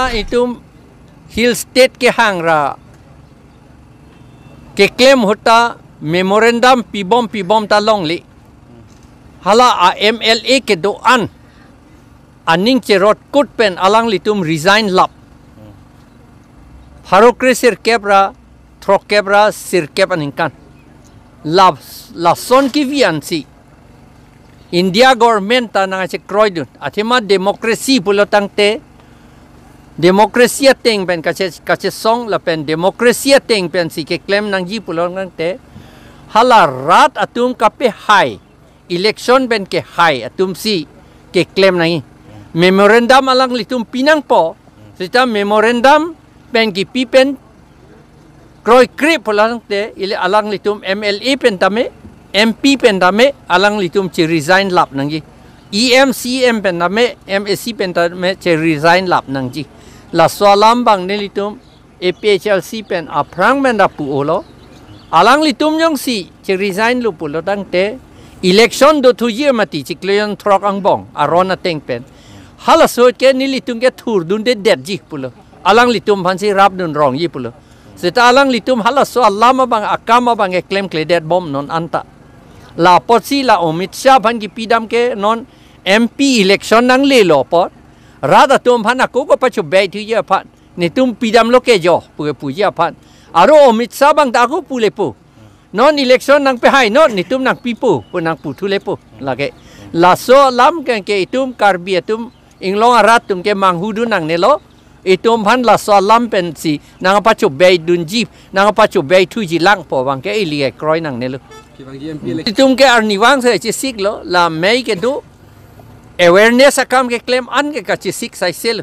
hala itum hill state kehang ra ke claim hota memorandum pibom ta long li hala a MLA ke doan aning cherot kut pen alang litum resign lap harokre sir kebra throk kebra sir keb aningkan la son ki viansi India government ta nang che kroidun athima democracy pulotang te demokrasi teng pen kache song la pen demokrasi teng pen si ke claim nang ji pulong nang te hala rat atum kape hai election pen ke hai atum si ke claim nang memorandum alang litum pinang po sita memorandum pen ki pipen kroi krip pulang te ile alang litum MLA pen tame MP pen tame alang litum che resign lap nang ji EMCM pen tame MSC pen tame che resign lap nang ji la swalam bang nelitum APHLC pen aprang men da pu olo alang litum yong si che resign lu pulo dang te election do 2 year mati chikleon throk ang bong arona teng pen hala so ke nilitum ke thur dun de det ji pulo alang litum phansi rap dun rong yi pulo seta alang litum hala so lama bang akama bang e claim kledet bom non anta la potsi la omit sha bhan ki pidam ke non MP election nang le lo pot rada tum phana ko pachu bai thu ya phat ni tum pidam loke jo pu ya phat aro omit sha bang ta ko pu le pu non election nang pe hai non ni tum nang pipu pu nang pu thu le pu lage la so lam ke tum karbi tum inglong arat tum ke manghu du nang ne lo itum phan la so lam pen si nang pachu bai dun jip nang pachu bai thu ji lang po bang ke ili e kroi nang ne lo itum ke arni wang se chi sik lo la mei ke du awareness akam ke claim an ke ka chi sik sai sel